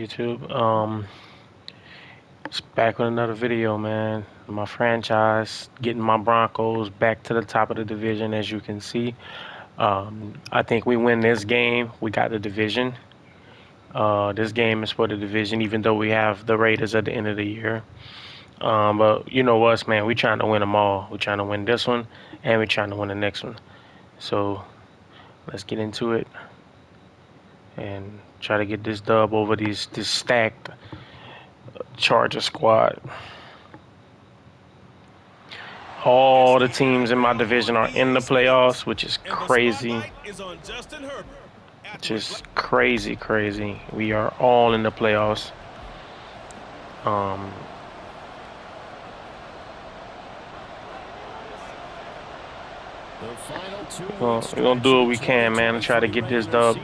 YouTube? It's back with another video, man. My franchise getting my Broncos back to the top of the division, as you can see. I think we win this game. We got the division. This game is for the division, even though we have the Raiders at the end of the year. But you know us, man. We trying to win them all. We're trying to win this one, and we're trying to win the next one. So let's get into it and try to get this dub over this stacked Charger squad. All the teams in my division are in the playoffs, which is crazy. Just crazy. We are all in the playoffs. We're gonna do what we can, man, and try to get this dub.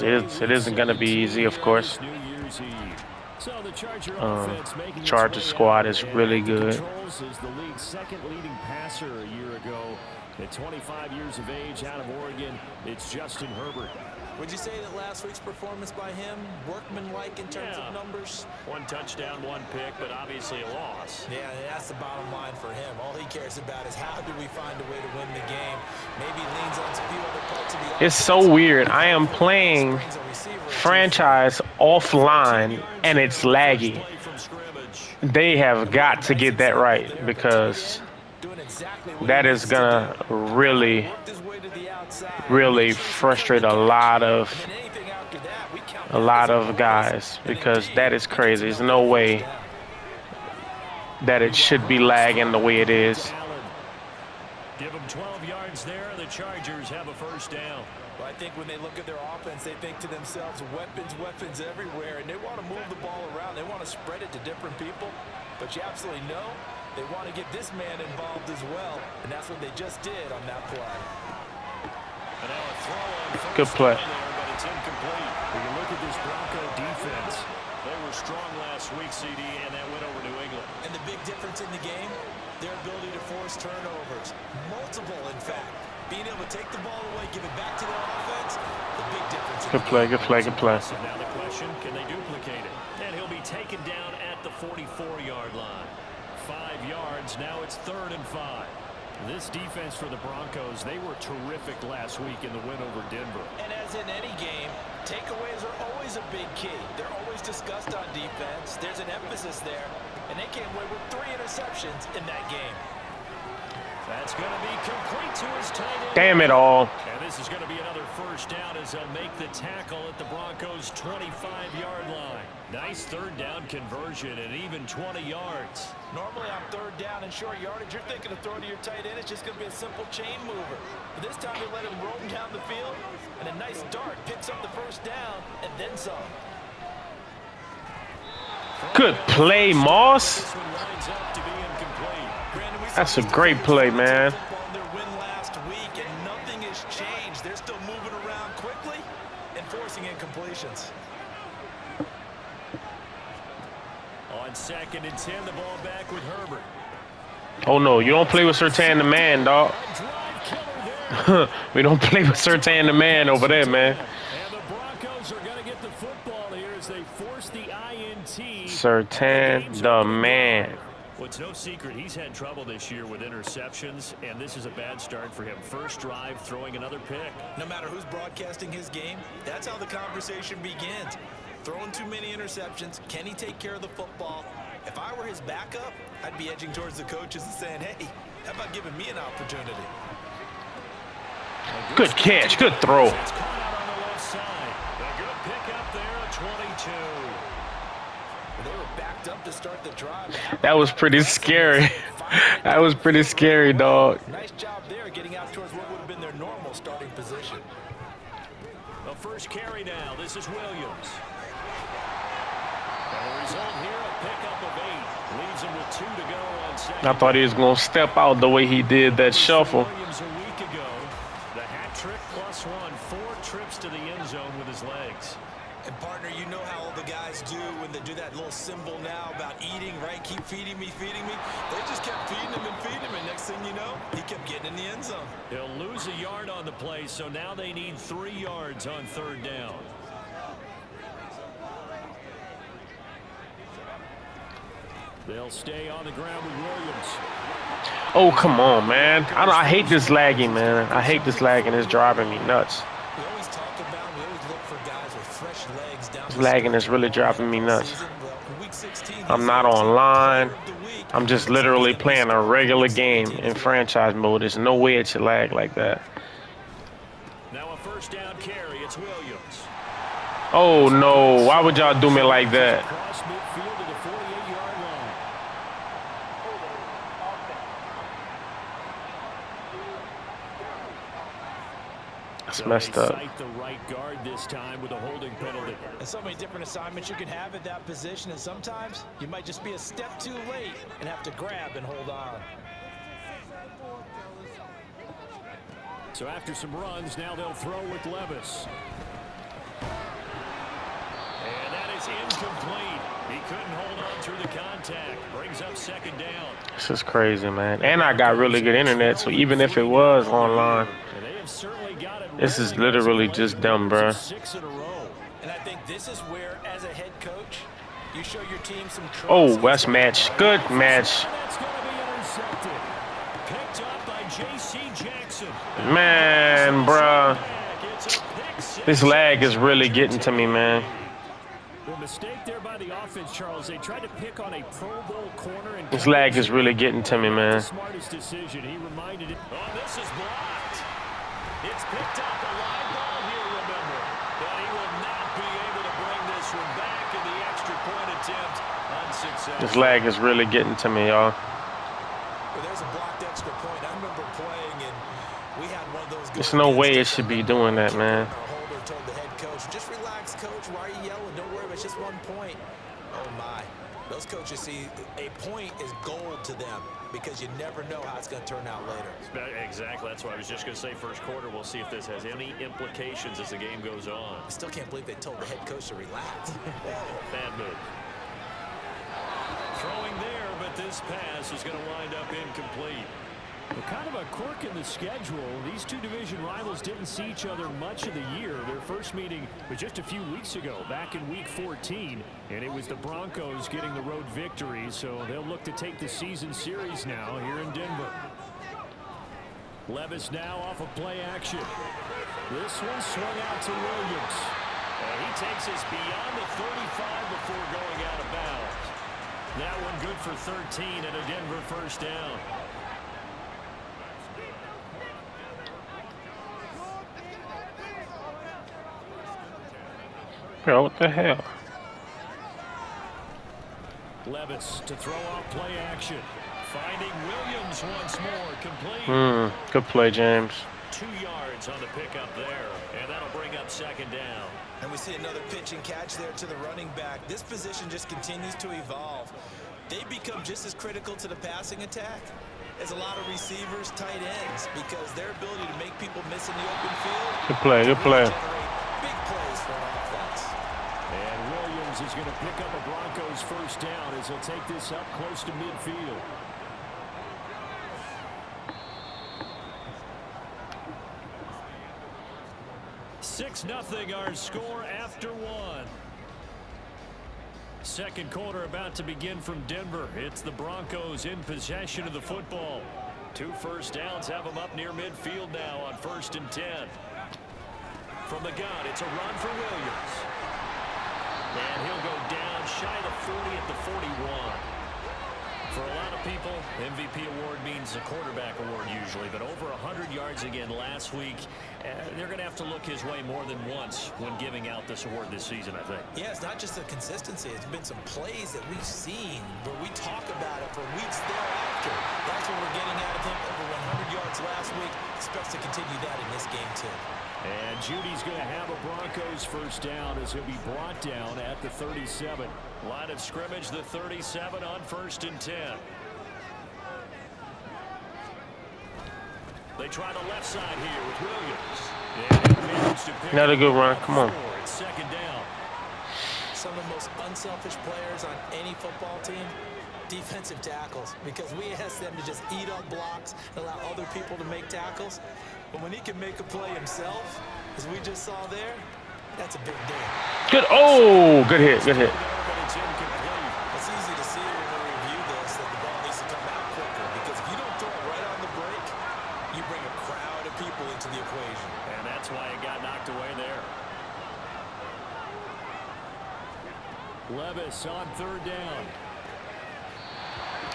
It isn't gonna be easy, of course. Charger squad is really good. Is the league's second leading passer a year ago. At 25 years of age, out of Oregon, it's Justin Herbert. Would you say that last week's performance by him, workmanlike in terms of numbers? One touchdown, one pick, but obviously a loss. Yeah, that's the bottom line for him. All he cares about is how do we find a way to win the game. Maybe leans on a few other parts of the offense. It's so weird. I am playing franchise offline, and it's laggy. They have got to get that right, because that is gonna really frustrate a lot of guys, because that is crazy. There's no way that it should be lagging the way it is. Give them 12 yards there. The Chargers have a first down. Well, I think when they look at their offense, they think to themselves, weapons everywhere, and they want to move the ball around. They want to spread it to different people, but you absolutely know they want to get this man involved as well, and that's what they just did on that play. Good play. But it's incomplete. When you look at this Bronco defense, they were strong last week, CD, and that went over New England. And the big difference in the game, their ability to force turnovers. Multiple, in fact. Being able to take the ball away, give it back to their offense, the big difference. Good play. So now the question, can they duplicate it? And he'll be taken down at the 44-yard line. 5 yards, now it's 3rd and 5. This defense for the Broncos, they were terrific last week in the win over Denver. And as in any game, takeaways are always a big key. They're always discussed on defense. There's an emphasis there, and they came away with 3 interceptions in that game. That's going to be complete to his tight end. Damn it all. And this is going to be another first down as they'll make the tackle at the Broncos' 25-yard line. Nice 3rd down conversion and even 20 yards. Normally on 3rd down and short yardage, you're thinking of throwing to your tight end. It's just going to be a simple chain mover. But this time they let him roam down the field, and a nice dart picks up the first down and then some. Good play, Moss. That's a great play, man. Their win last week, and nothing has changed. They're still moving around quickly and forcing incompletions. On 2nd and 10, the ball back with Herbert. Oh no, you don't play with Surtain the man, dog. We don't play with Surtain the man over there, man. And the Broncos are going to get the football here as they force the INT. Surtain the man. Well, it's no secret he's had trouble this year with interceptions, and this is a bad start for him. First drive, throwing another pick. No matter who's broadcasting his game, that's how the conversation begins. Throwing too many interceptions. Can he take care of the football? If I were his backup, I'd be edging towards the coaches and saying, hey, how about giving me an opportunity? Good catch. Good throw. It's caught out on the left side. A good pick up there at 22. They were backed up to start the drive. That was pretty scary. That was pretty scary, dog. Nice job there getting out towards what would have been their normal starting position. The first carry now. This is Williams. And the result here, a pickup of 8. Leaves him with 2 to go on 2nd. I thought he was going to step out the way he did that shuffle. Williams a week ago. The hat trick plus 1. 4 trips to the end zone with his legs. And partner, you know how all the guys do when they do that little symbol now about eating, right? Keep feeding me, feeding me. They just kept feeding him, and next thing you know, he kept getting in the end zone. He'll lose a yard on the play, so now they need 3 yards on 3rd down. They'll stay on the ground with Williams. Oh, come on, man. I hate this lagging, man. I hate this lagging. It's driving me nuts. We always talk about, we always look for guys with fresh legs down This lagging is really driving me nuts. Well, in week 16, I'm not online. I'm just literally playing a regular game in franchise mode. There's no way it should lag like that. Now a first down carry. It's Williams. Oh, no. Why would y'all do me like that? Cross midfield to the 48-yard line. It's messed up. Cite the right guard this time with a holding penalty. And so many different assignments you can have at that position, and sometimes you might just be a step too late and have to grab and hold on. So after some runs, now they'll throw with Levis. And that is incomplete. He couldn't hold on through the contact. Brings up second down. This is crazy, man. And I got really good internet, so even if it was online, this is literally just dumb, bro. 6 in a row. And I think this is where, as a head coach, you show your team some trust. Oh, West match. Good match. That's going to be intercepted. Picked up by J.C. Jackson. Man, bro. This lag is really getting to me, man. The mistake there by the offense, Charles. They tried to pick on a Pro Bowl corner. And This lag is really getting to me, man. the smartest decision. He reminded it. Oh, this is blocked. It's picked up a live ball here, remember. But he will not be able to bring this one back in the extra point attempt. Unsuccessful. This lag is really getting to me, y'all. Well, there's a blocked extra point. I remember playing, and we had one of those. There's no way it should be doing that, man. Our holder told the head coach, "Just relax, coach. Why are you yelling? Don't worry, it's just 1 point." Oh my! Those coaches see a point is gold to them because you never know how it's going to turn out later. Exactly. That's why I was just going to say first quarter. We'll see if this has any implications as the game goes on. I still can't believe they told the head coach to relax. Bad move. Throwing there, but this pass is going to wind up incomplete. Well, kind of a quirk in the schedule. These two division rivals didn't see each other much of the year. Their first meeting was just a few weeks ago, back in week 14. And it was the Broncos getting the road victory, so they'll look to take the season series now here in Denver. Levis now off of play action. This one swung out to Williams. And he takes us beyond the 35 before going out of bounds. That one good for 13 and a Denver first down. Bro, what the hell? Levis to throw off play action. Finding Williams once more. Complete. Good play, James. 2 yards on the pickup there. And that'll bring up second down. And we see another pitch and catch there to the running back. This position just continues to evolve. They become just as critical to the passing attack as a lot of receivers, tight ends, because their ability to make people miss in the open field. Good play, good play. Big plays for an offense. And Williams is going to pick up a Broncos first down as he'll take this up close to midfield. Six nothing our score after one. Second quarter about to begin from Denver. It's the Broncos in possession of the football. 2 first downs have them up near midfield now on 1st and 10. From the gun, it's a run for Williams. And he'll go down shy of the 40 at the 41. For a lot of people, MVP award means a quarterback award usually, but over 100 yards again last week. They're going to have to look his way more than once when giving out this award this season, I think. Yeah, it's not just the consistency. It's been some plays that we've seen where we talk about it for weeks thereafter. That's what we're getting out of him. Over 100 yards last week. Expects to continue that in this game, too. And Judy's going to have a Broncos first down as he'll be brought down at the 37. Line of scrimmage, the 37 on 1st and 10. They try the left side here with Williams. Another good run. Come on. It's second down. Some of the most unselfish players on any football team, defensive tackles, because we ask them to just eat up blocks and allow other people to make tackles. But when he can make a play himself, as we just saw there, that's a big deal. Good. Oh, good hit. Good hit. It's easy to see when we review Levis on third down.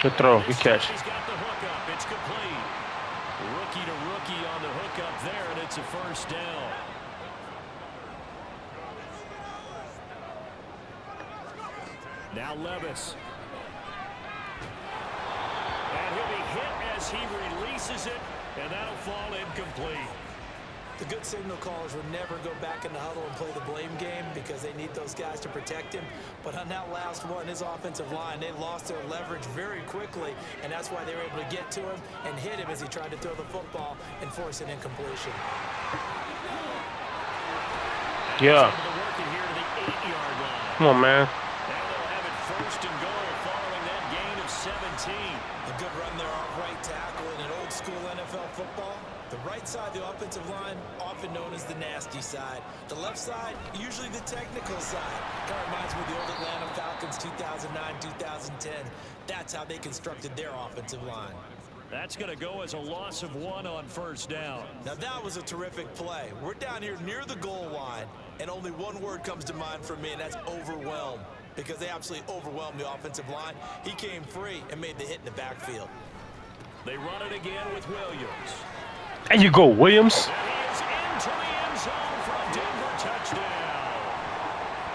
Good throw. Good catch. He's got the hookup. It's complete. Rookie to rookie on the hookup there, and it's a first down. Now Levis. And he'll be hit as he releases it, and that'll fall incomplete. The good signal callers would never go back in the huddle and play the blame game because they need those guys to protect him. But on that last one, his offensive line, they lost their leverage very quickly, and that's why they were able to get to him and hit him as he tried to throw the football and force an incompletion. Yeah. Come on, man. Now they'll have it first and goal following that gain of 17. A good run there off right tackle in an old school NFL football. The right side, the offensive line, often known as the nasty side. The left side, usually the technical side. Kind of reminds me of the old Atlanta Falcons 2009, 2010. That's how they constructed their offensive line. That's going to go as a loss of 1 on first down. Now that was a terrific play. We're down here near the goal line, and only one word comes to mind for me, and that's overwhelmed. Because they absolutely overwhelmed the offensive line. He came free and made the hit in the backfield. They run it again with Williams. There you go, Williams. And he is into the end zone for a Denver touchdown.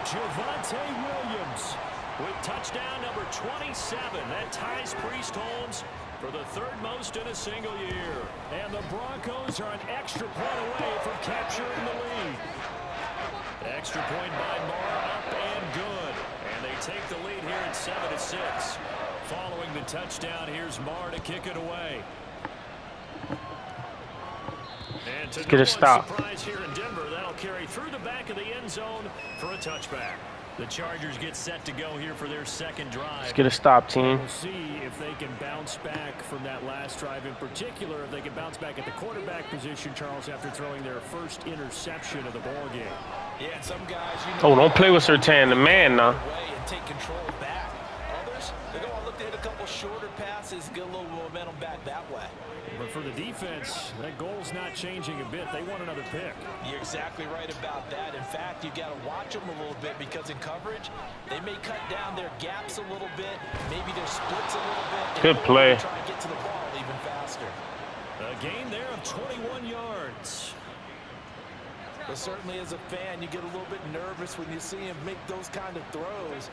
Javonte Williams with touchdown number 27. That ties Priest Holmes for the third most in a single year. And the Broncos are an extra point away from capturing the lead. Extra point by Marr, up and good. And they take the lead here at 7-6. Following the touchdown, here's Marr to kick it away. And to get a stop. Surprise here in Denver, that'll carry through the back of the end zone for a touchback. The Chargers get set to go here for their second drive. Let's get a stop, team. We'll see if they can bounce back from that last drive. In particular, if they can bounce back at the quarterback position, Charles, after throwing their first interception of the ball game. Yeah, and some guys, Oh, don't play with Surtain, the man, now. And take control back. Others, they're going to look to hit a couple shorter passes, get a little momentum back that way. But for the defense, that goal's not changing a bit. They want another pick. You're exactly right about that. In fact, you got to watch them a little bit because in coverage, they may cut down their gaps a little bit, maybe their splits a little bit. Good play. Try and get to the ball even faster. A gain there of 21 yards. But certainly as a fan, you get a little bit nervous when you see him make those kind of throws.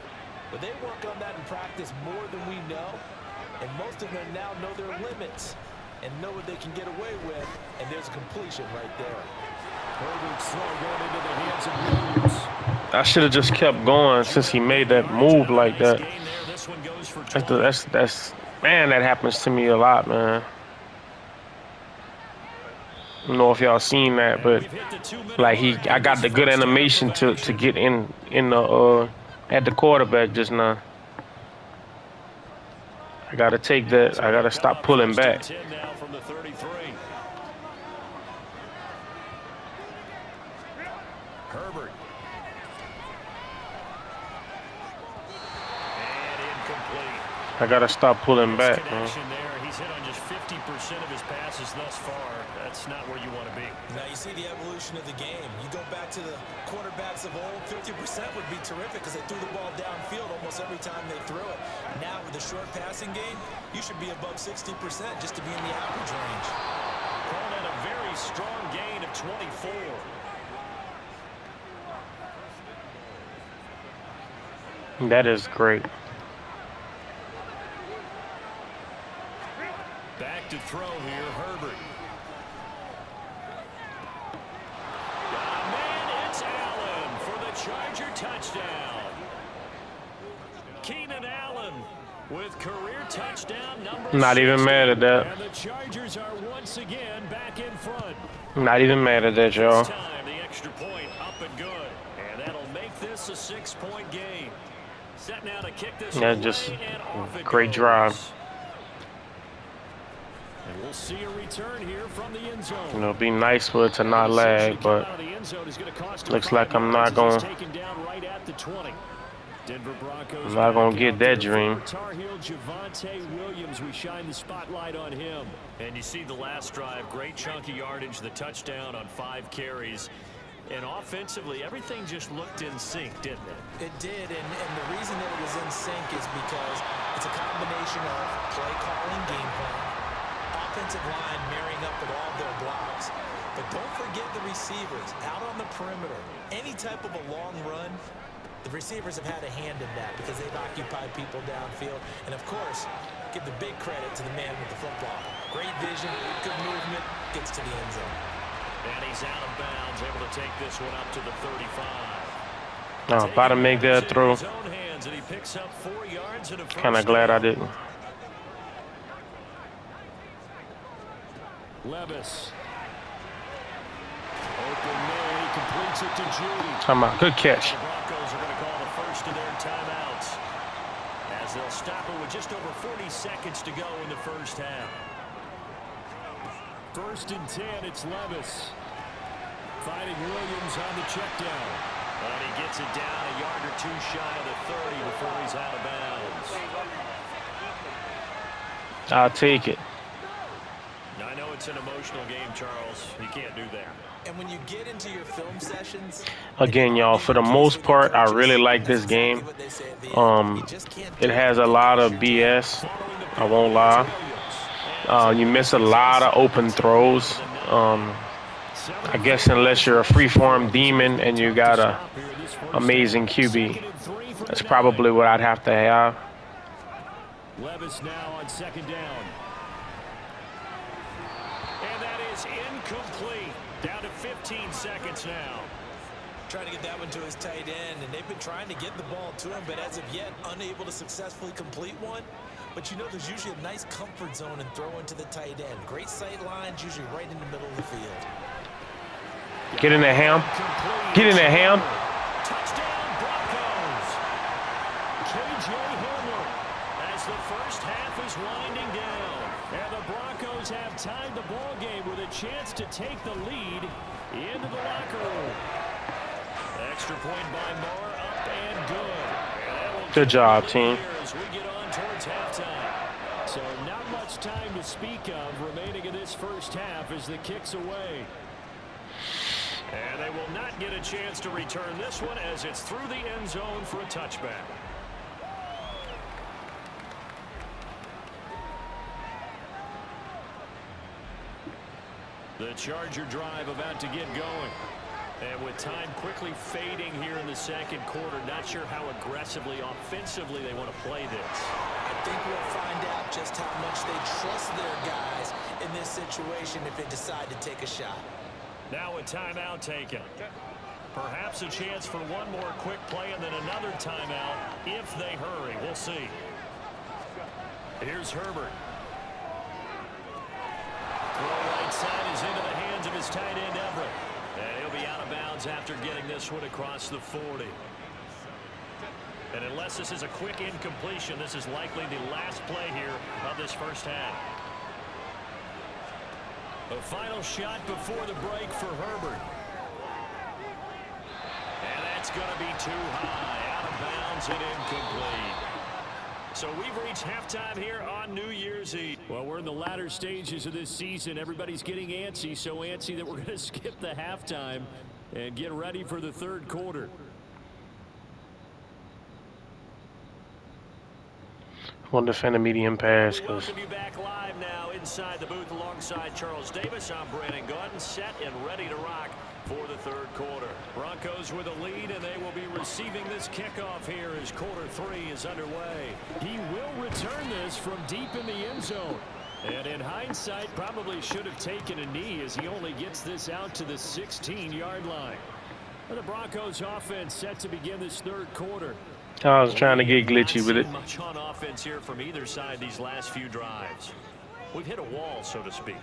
But they work on that in practice more than we know. And most of them now know their limits and know what they can get away with. And there's a completion right there. Herbert's throw going into the hands of Williams. I should have just kept going since he made that move like that. That's man, that happens to me a lot, man. I don't know if y'all seen that, but like I got the good animation to get in the at the quarterback just now. I gotta take that. I gotta stop pulling back. Herbert. And incomplete. I gotta stop pulling back, man. He's hit on just 50% of his passes thus far. That's not where you want to be. Now you see the evolution of the game. You go back to the quarterbacks of old, 50% would be terrific because they threw the ball downfield almost every time they threw it. Now with the short passing game, you should be above 60% just to be in the average range. Calling it a very strong gain of 24. That is great. Back to throw here, Herbert. Got a man, it's Allen for the Charger touchdown. Keenan Allen with career touchdown number Not even mad at that. And the Chargers are once again back in front. Not even mad at that, y'all. This time, the extra point up and good. And that'll make this a 6-point game. Set now to kick this Yeah, away, just and off it great goes. drive. And we'll see a return here from the end zone. You know, it'd be nice for it to not lag, but looks like I'm not going. Denver Broncos. I'm not gonna get that dream. Tar Heel Javonte Williams, we shine the spotlight on him. And you see the last drive, great chunky yardage, the touchdown on 5 carries. And offensively, everything just looked in sync, didn't it? It did, and the reason that it was in sync is because it's a combination of play calling, game plan, offensive line marrying up with all their blocks. But don't forget the receivers out on the perimeter. Any type of a long run, the receivers have had a hand in that because they've occupied people downfield. And, of course, give the big credit to the man with the football. Great vision, good movement, gets to the end zone. And he's out of bounds, able to take this one up to the 35. Oh, about to make that throw. Kind of glad I didn't. Levis. Open man, he completes it to Judy. Come on, good catch. The Broncos are going to call the first of their timeouts as they'll stop it with just over 40 seconds to go in the first half. 1st and 10, it's Levis. Finding Williams on the check down. And he gets it down a yard or two shy of the 30 before he's out of bounds. I'll take it. I know it's an emotional game, Charles. You can't do that. And when you get into your film sessions, again, y'all, for the most part, I really like this game. It has a lot of BS. I won't lie. You miss a lot of open throws. I guess unless you're a free-form demon and you got a amazing QB, that's probably what I'd have to have. Levis now on 2nd down. And that is incomplete. Down to 15 seconds now. Trying to get that one to his tight end, and they've been trying to get the ball to him, but as of yet, unable to successfully complete one. But you know there's usually a nice comfort zone and throw into the tight end. Great sight lines, usually right in the middle of the field. Get in there, Ham. Get in there, Ham. Touchdown, Broncos. KJ Hamler as the first half is winding down. And the Broncos have tied the ball game with a chance to take the lead into the locker room. Extra point by Moore, up and good. Good job, team. As we get on towards halftime. So not much time to speak of remaining in this first half as the kick's away. And they will not get a chance to return this one as it's through the end zone for a touchback. The Charger drive about to get going. And with time quickly fading here in the second quarter, not sure how aggressively, offensively they want to play this. I think we'll find out just how much they trust their guys in this situation if they decide to take a shot. Now a timeout taken. Perhaps a chance for one more quick play and then another timeout if they hurry. We'll see. Here's Herbert. Throw right side is into the hands of his tight end Everett. And he'll be out of bounds after getting this one across the 40. And unless this is a quick incompletion, this is likely the last play here of this first half. The final shot before the break for Herbert. And that's going to be too high. Out of bounds and incomplete. So we've reached halftime here on New Year's Eve. Well, we're in the latter stages of this season. Everybody's getting antsy, so antsy that we're going to skip the halftime and get ready for the third quarter. We'll defend a medium pass. Welcome you back live now inside the booth alongside Charles Davis. I'm Brandon Gordon, set and ready to rock for the third quarter. Broncos with a lead, and they will be receiving this kickoff here as quarter 3 is underway. He will return this from deep in the end zone. And in hindsight, probably should have taken a knee as he only gets this out to the 16-yard line. The Broncos offense set to begin this third quarter. I was trying to get glitchy with it. Much on offense here from either side these last few drives. We've hit a wall, so to speak.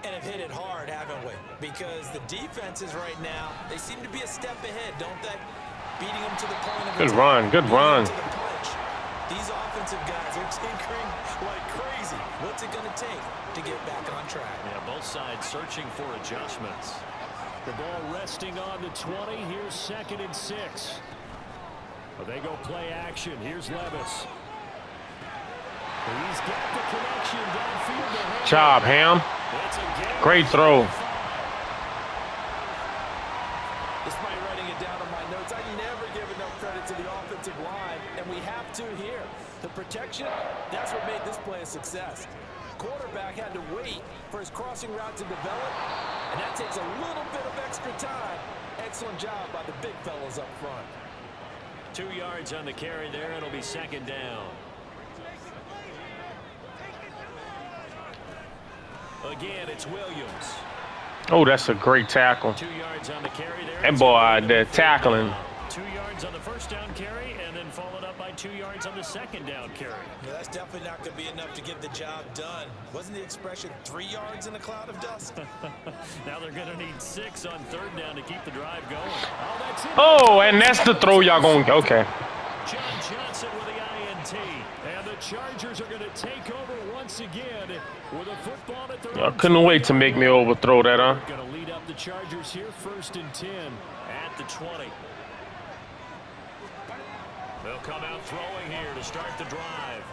And have hit it hard, haven't we? Because the defenses right now, they seem to be a step ahead, don't they? Beating them to the point of good run, good run. These offensive guys are tinkering like crazy. What's it going to take to get back on track? Yeah, both sides searching for adjustments. The ball resting on the 20. Here's 2nd and 6. Well, they go play action. Here's Levis. He's got the connection downfield. Job, Ham. Great throw. to the offensive line, and we have to here. The protection, that's what made this play a success. Quarterback had to wait for his crossing route to develop, and that takes a little bit of extra time. Excellent job by the big fellas up front. 2 yards on the carry there. It'll be second down. Again, it's Williams. Oh, that's a great tackle. 2 yards on the carry there. That boy out there tackling. 2 yards on the first down carry, and then followed up by 2 yards on the second down carry. Yeah, that's definitely not going to be enough to get the job done. Wasn't the expression 3 yards in a cloud of dust? Now they're going to need 6 on third down to keep the drive going. Oh, that's it. Oh, and that's the throw y'all going to okay. John Johnson with the INT. And the Chargers are going to take over once again with a football at their Y'all couldn't wait to make me overthrow that, huh? Going to lead up the Chargers here, 1st and 10 at the 20. They'll come out throwing here to start the drive.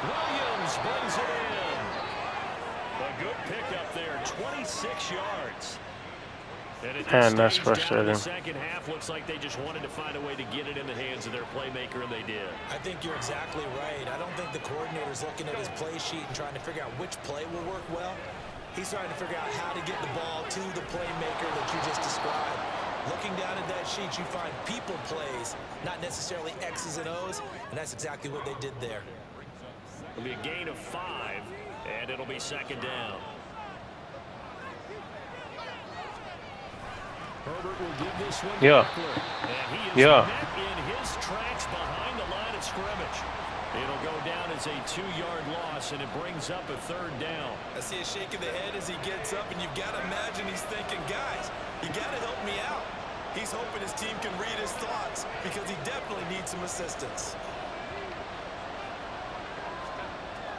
Williams brings it in. A good pickup there, 26 yards. And that's frustrating. The second half looks like they just wanted to find a way to get it in the hands of their playmaker, and they did. I think you're exactly right. I don't think the coordinator's looking at his play sheet and trying to figure out which play will work well. He's trying to figure out how to get the ball to the playmaker that you just described. Looking down at that sheet, you find people plays, not necessarily X's and O's, and that's exactly what they did there. It'll be a gain of 5, and it'll be second down. Herbert will give this one to Eckler, and he is met in his tracks behind the line of scrimmage. It'll go down as a 2-yard loss, and it brings up a third down. I see a shake of the head as he gets up, and you've got to imagine he's thinking, guys, you got to help me out. He's hoping his team can read his thoughts because he definitely needs some assistance.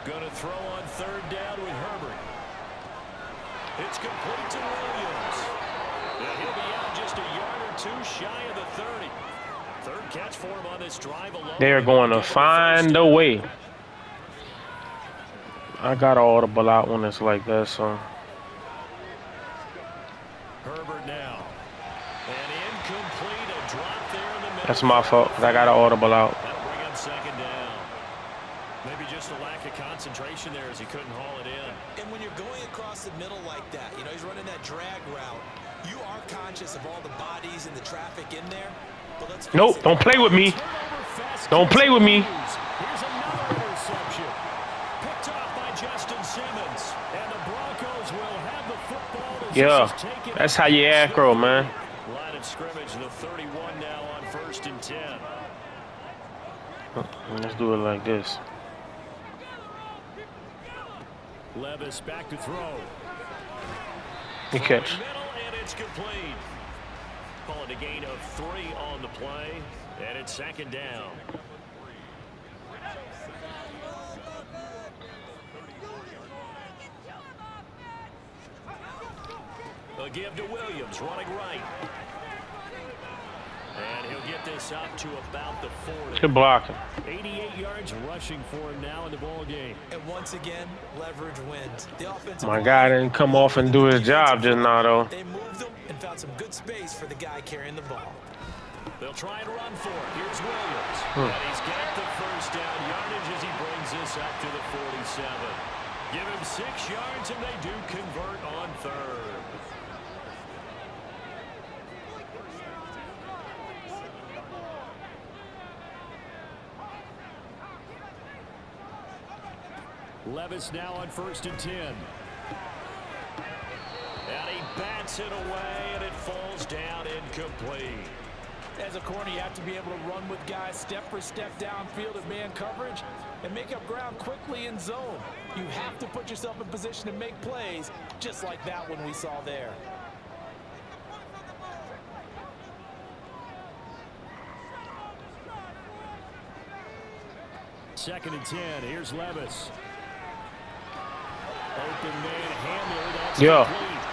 Going to throw on third down with Herbert. It's complete to Williams. And he'll be out just a yard or 2 shy of the 30. Third catch for him on this drive alone. They're going to find a way. I got to audible out when it's like that, so. Herbert now. And incomplete, a drop there in the middle. That's my fault. I got to audible out. That'll bring up second down. Maybe just a lack of concentration there as he couldn't haul it in. And when you're going across the middle like that, you know, he's running that drag route, you are conscious of all the bodies and the traffic in there. But let's nope, don't play with me. Don't play with me. Here's another interception. Picked off by Justin Simmons. And the Broncos will have the football. Yeah, that's how you aggro, man. Line of scrimmage, the 31 now on 1st and 10. Let's do it like this. Levis back to throw. Good catch. And it's complete. Call it a gain of 3 on the play, and it's second down. A give to Williams, running right. And he'll get this up to about the 40. Good blocking. 88 yards rushing for him now in the ball game. And once again, leverage wins. The offensive My guy didn't come off and do his job just now, though. They moved him and found some good space for the guy carrying the ball. They'll try and run for it. Here's Williams. And he's got the first down yardage as he brings this up to the 47. Give him 6 yards, and they do convert on third. Levis now on 1st and 10. And he bats it away, and it falls down incomplete. As a corner, you have to be able to run with guys step for step downfield in man coverage and make up ground quickly in zone. You have to put yourself in position to make plays, just like that one we saw there. Second and 10. Here's Levis. Open man Hamler. That's yeah. Complete.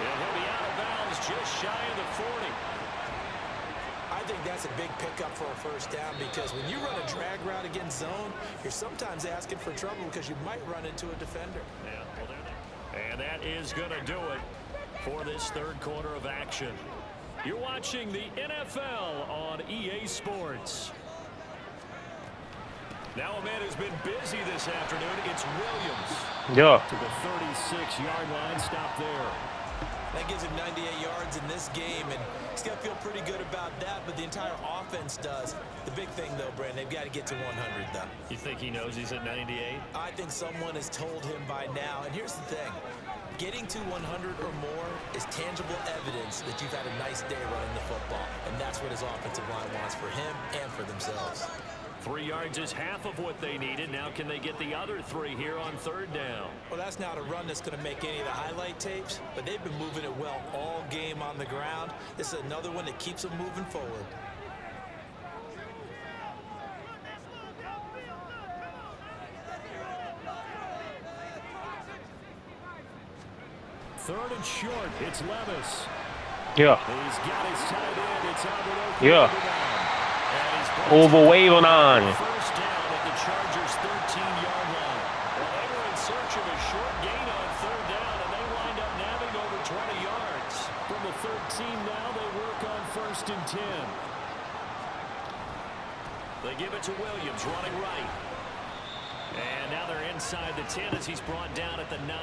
And he'll be out of bounds just shy of the 40. I think that's a big pickup for a first down because when you run a drag route against zone, you're sometimes asking for trouble because you might run into a defender. Yeah, well, and that is going to do it for this third quarter of action. You're watching the NFL on EA Sports. Now a man who's been busy this afternoon. It's Williams. Yeah. To the 36-yard line. Stop there. That gives him 98 yards in this game, and he's going to feel pretty good about that, but the entire offense does. The big thing, though, Brandon, they've got to get to 100, though. You think he knows he's at 98? I think someone has told him by now, and here's the thing. Getting to 100 or more is tangible evidence that you've had a nice day running the football, and that's what his offensive line wants for him and for themselves. 3 yards is half of what they needed. Now can they get the other 3 here on 3rd down? Well, that's not a run that's going to make any of the highlight tapes, but they've been moving it well all game on the ground. This is another one that keeps them moving forward. Third and short. It's Levis. Yeah. He's got his tight end. It's Albert. Yeah. Over waving on. First down at the Chargers' 13-yard line. Well, they were in search of a short gain on 3rd down, and they wind up nabbing over 20 yards. From the 13 now, they work on 1st and 10. They give it to Williams, running right. And now they're inside the 10 as he's brought down at the 9.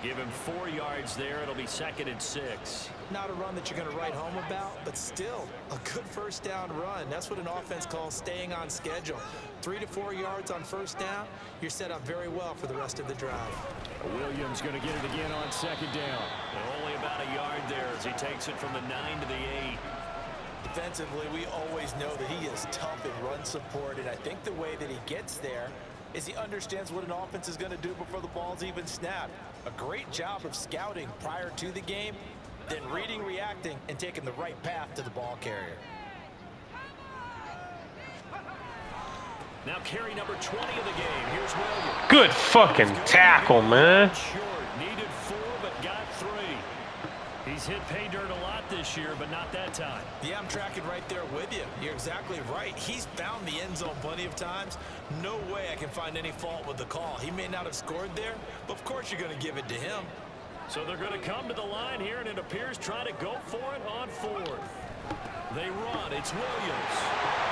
Give him 4 yards there. It'll be 2nd and 6. Not a run that you're going to write home about, but still a good first down run. That's what an offense calls staying on schedule. 3 to 4 yards on first down. You're set up very well for the rest of the drive. Williams going to get it again on 2nd down. And only about a yard there as he takes it from the 9 to the 8. Defensively, we always know that he is tough in run support, and I think the way that he gets there is he understands what an offense is going to do before the ball's even snapped. A great job of scouting prior to the game, then reading, reacting, and taking the right path to the ball carrier. Now carry number 20 of the game. Here's Williams. Good fucking tackle, man. Short. Needed 4, but got 3. He's hit pay dirt a lot this year, but not that time. Yeah, I'm tracking right there with you. You're exactly right. He's found the end zone plenty of times. No way I can find any fault with the call. He may not have scored there, but of course you're going to give it to him. So they're going to come to the line here, and it appears trying to go for it on 4th. They run. It's Williams.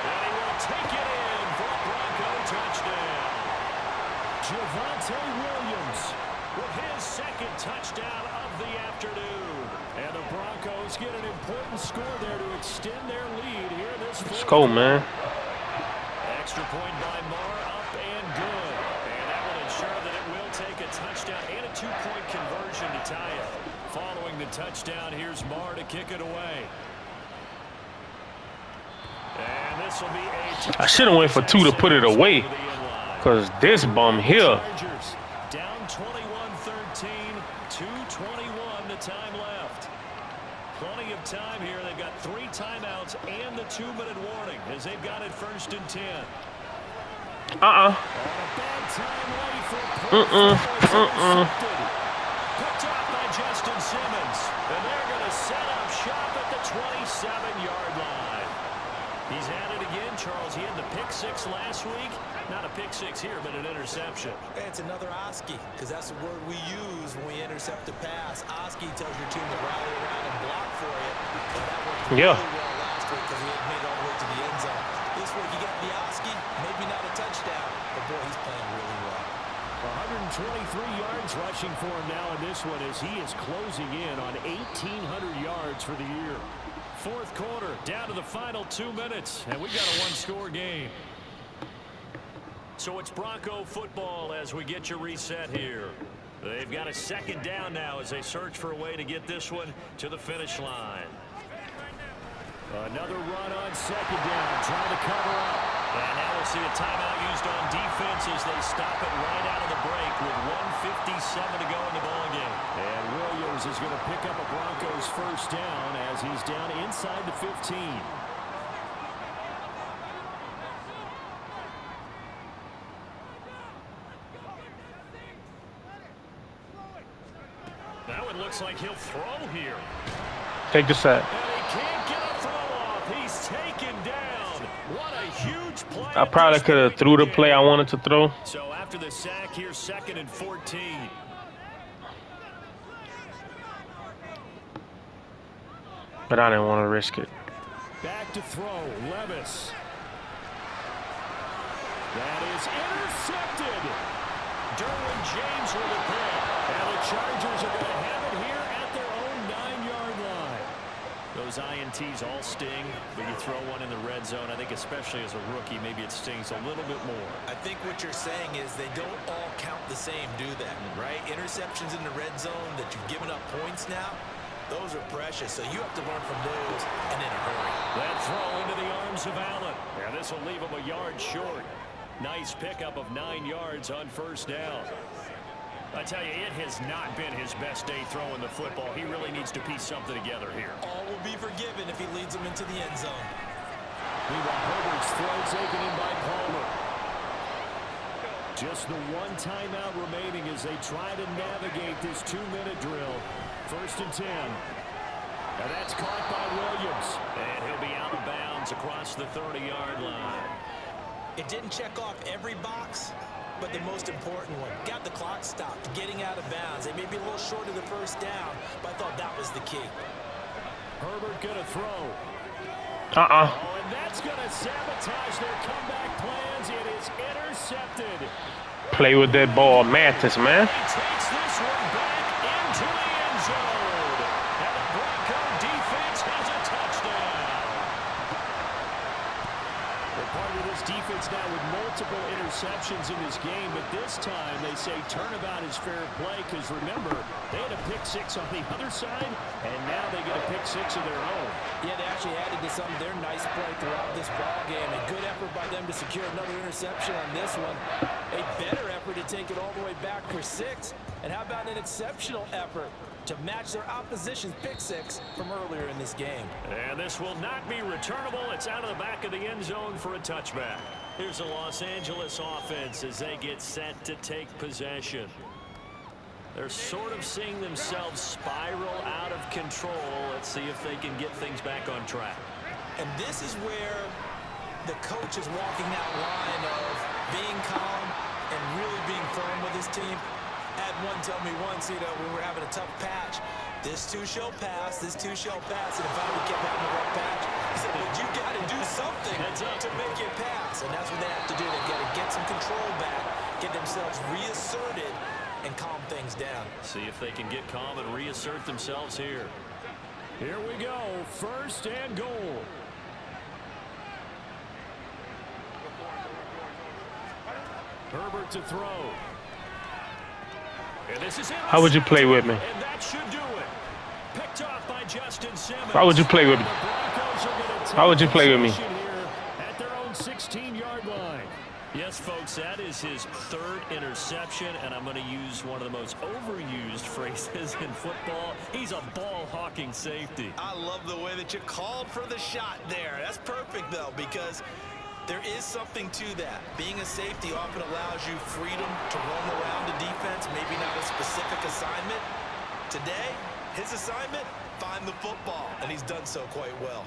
And he will take it in for a Bronco touchdown. Javonte Williams with his 2nd touchdown of the afternoon. And the Broncos get an important score there to extend their lead here this Let's go, man. Extra point by Marr, up and good. And that will ensure that it will take a touchdown and a 2-point conversion to tie it. Following the touchdown, here's Marr to kick it away. And this will be a... I should have went for 2 to put it away, because this bum here. Down 21-13, 2:21 the time left. Plenty of time here. They've got 3 timeouts and the 2-minute warning as they've got it 1st and 10. Picked up by Justin Simmons. And they're going to set up shop at the 27-yard line. He's had it again, Charles. He had the pick 6 last week. Not a pick 6 here, but an interception. It's another Oski, because that's the word we use when we intercept a pass. Oski tells your team to rally around and block for you. And that worked really well last week because he had made it all the way to the end zone. This week you got the Oski, maybe not a touchdown, but boy, he's playing really well. 123 yards rushing for him now in this one as he is closing in on 1,800 yards for the year. 4th quarter, down to the final 2 minutes, and we got a 1-score game. So it's Bronco football as we get you reset here. They've got a 2nd down now as they search for a way to get this one to the finish line. Another run on 2nd down, trying to cover up. And now we'll see a timeout used on defense as they stop it right out of the break with 1:57 to go in the ballgame. And Williams is going to pick up a Broncos 1st down as he's down inside the 15. Now it looks like he'll throw here. Take the sack. And he can't get a throw off. He's taken down. What a huge play. I probably could have threw the play I wanted to throw. So after the sack, here's 2nd and 14. but I didn't want to risk it. Back to throw, Levis. That is intercepted. Derwin James with a pick. And the Chargers are going to have it here at their own 9-yard line. Those INTs all sting, but you throw one in the red zone, I think especially as a rookie, maybe it stings a little bit more. I think what you're saying is they don't all count the same, do they? Right? Interceptions in the red zone that you've given up points now, those are precious, so you have to learn from those and in a hurry. That throw into the arms of Allen. And this will leave him a yard short. Nice pickup of 9 yards on first down. I tell you, it has not been his best day throwing the football. He really needs to piece something together here. All will be forgiven if he leads them into the end zone. Meanwhile, Herbert's throw taken in by Palmer. Just the one timeout remaining as they try to navigate this 2-minute drill. 1st and 10. And that's caught by Williams. And he'll be out of bounds across the 30-yard line. It didn't check off every box, but the most important one. Got the clock stopped, getting out of bounds. They may be a little short of the first down, but I thought that was the key. Herbert going to throw. Uh-uh. Oh, and that's going to sabotage their comeback plans. It is intercepted. Play with that ball, Mathis, man. He takes this one back into the end zone. And the Bronco defense has a touchdown. They're part of this defense now with multiple interceptions in this game, but this time they say turnabout is fair play because remember, they had a pick 6 on the other side, and now they get a pick 6 of their own. Yeah, they actually added to some of their nice play throughout this ball game. A good effort by them to secure another interception on this one. A better effort to take it all the way back for 6. And how about an exceptional effort to match their opposition's pick 6 from earlier in this game. And this will not be returnable. It's out of the back of the end zone for a touchback. Here's the Los Angeles offense as they get set to take possession. They're sort of seeing themselves spiral out of control. Let's see if they can get things back on track. And this is where the coach is walking that line of being calm and really being firm with his team. Had one tell me once, you know, we were having a tough patch. This too shall pass, this too shall pass. And if I would keep having a rough patch, he said, but you got to do something to make it pass. And that's what they have to do. They've got to get some control back, get themselves reasserted, and calm things down. See if they can get calm and reassert themselves here. Here we go, 1st and goal. Herbert to throw. And this is How would you play with me? And that should do it. Picked off by Justin Simmons. How would you play with me? How would you play with me? At their own 16-yard line. Yes, folks, that is his 3rd interception, and I'm going to use one of the most overused phrases in football. He's a ball-hawking safety. I love the way that you called for the shot there. That's perfect, though, because there is something to that. Being a safety often allows you freedom to roam around the defense, maybe not a specific assignment. Today, his assignment, find the football, and he's done so quite well.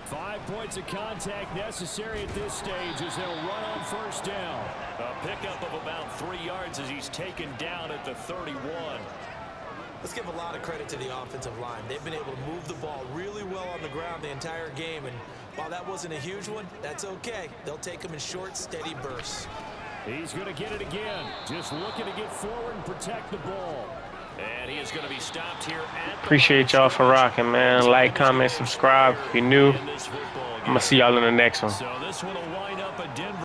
5 points of contact necessary at this stage as they'll run on 1st down. A pickup of about 3 yards as he's taken down at the 31. Let's give a lot of credit to the offensive line. They've been able to move the ball really well on the ground the entire game, and while that wasn't a huge one, that's okay. They'll take them in short, steady bursts. He's going to get it again. Just looking to get forward and protect the ball. And he is going to be stopped here at Appreciate y'all for rocking, man. Like, comment, subscribe if you're new. I'm going to see y'all in the next one. So this one will wind up a Denver.